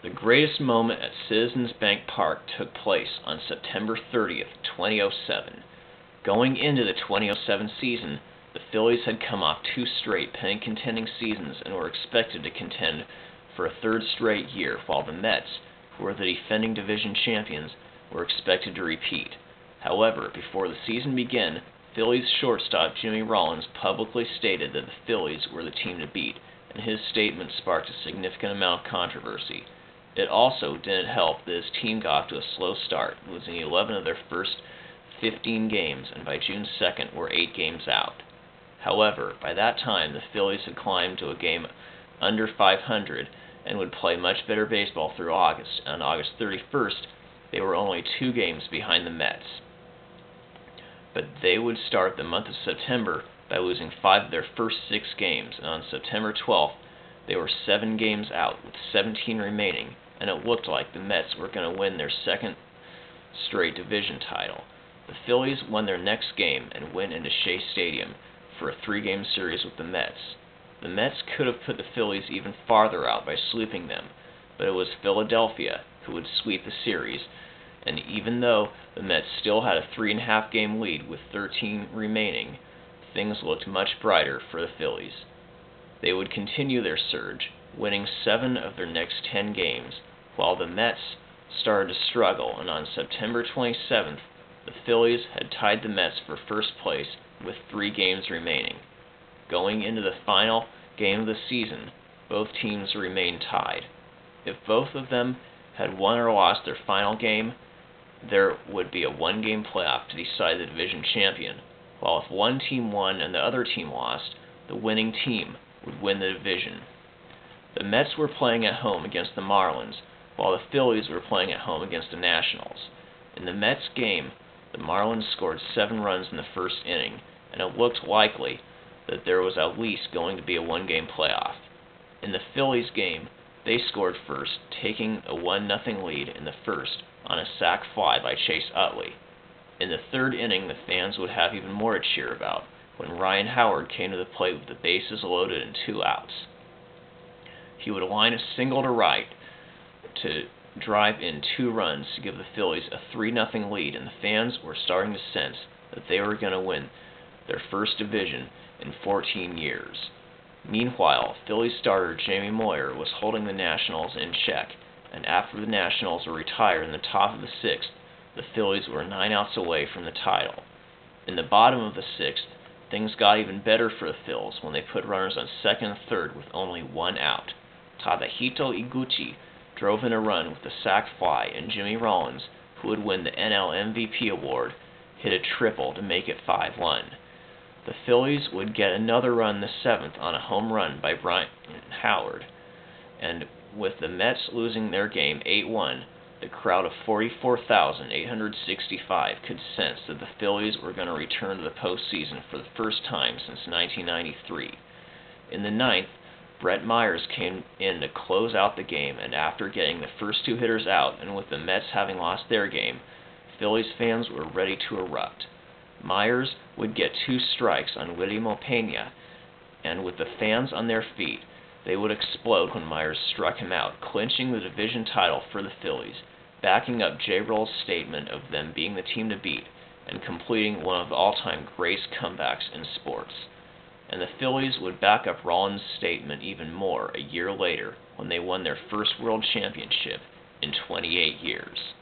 The greatest moment at Citizens Bank Park took place on September 30th, 2007. Going into the 2007 season, the Phillies had come off two straight pennant-contending seasons and were expected to contend for a third straight year, while the Mets, who were the defending division champions, were expected to repeat. However, before the season began, Phillies shortstop Jimmy Rollins publicly stated that the Phillies were the team to beat, and his statement sparked a significant amount of controversy. It also didn't help that his team got off to a slow start, losing 11 of their first 15 games, and by June 2nd were 8 games out. However, by that time, the Phillies had climbed to a game under 500 and would play much better baseball through August. On August 31st, they were only 2 games behind the Mets. But they would start the month of September by losing 5 of their first 6 games, and on September 12th, they were 7 games out with 17 remaining, and it looked like the Mets were going to win their second straight division title. The Phillies won their next game and went into Shea Stadium for a 3-game series with the Mets. The Mets could have put the Phillies even farther out by sweeping them, but it was Philadelphia who would sweep the series, and even though the Mets still had a 3.5-game lead with 13 remaining, things looked much brighter for the Phillies. They would continue their surge, winning 7 of their next 10 games, while the Mets started to struggle, and on September 27th, the Phillies had tied the Mets for first place with 3 games remaining. Going into the final game of the season, both teams remained tied. If both of them had won or lost their final game, there would be a 1-game playoff to decide the division champion, while if one team won and the other team lost, the winning team would win the division. The Mets were playing at home against the Marlins, while the Phillies were playing at home against the Nationals. In the Mets game, the Marlins scored 7 runs in the first inning, and it looked likely that there was at least going to be a 1-game playoff. In the Phillies game, they scored first, taking a 1-0 lead in the first on a sac fly by Chase Utley. In the third inning, the fans would have even more to cheer about when Ryan Howard came to the plate with the bases loaded and 2 outs. He would line a single to right to drive in 2 runs to give the Phillies a 3-0 lead, and the fans were starting to sense that they were going to win their first division in 14 years. Meanwhile, Phillies starter Jamie Moyer was holding the Nationals in check, and after the Nationals were retired in the top of the 6th, the Phillies were 9 outs away from the title. In the bottom of the 6th, things got even better for the Phils when they put runners on second and third with only 1 out. Tadahito Iguchi drove in a run with a sac fly, and Jimmy Rollins, who would win the NL MVP award, hit a triple to make it 5-1. The Phillies would get another run in the 7th on a home run by Brian Howard, and with the Mets losing their game 8-1, the crowd of 44,865 could sense that the Phillies were going to return to the postseason for the first time since 1993. In the 9th, Brett Myers came in to close out the game, and after getting the first 2 hitters out, and with the Mets having lost their game, Phillies fans were ready to erupt. Myers would get 2 strikes on William Opeña, and with the fans on their feet, they would explode when Myers struck him out, clinching the division title for the Phillies, backing up J-Roll's statement of them being the team to beat, and completing one of the all-time greatest comebacks in sports. And the Phillies would back up Rollins' statement even more a year later when they won their first world championship in 28 years.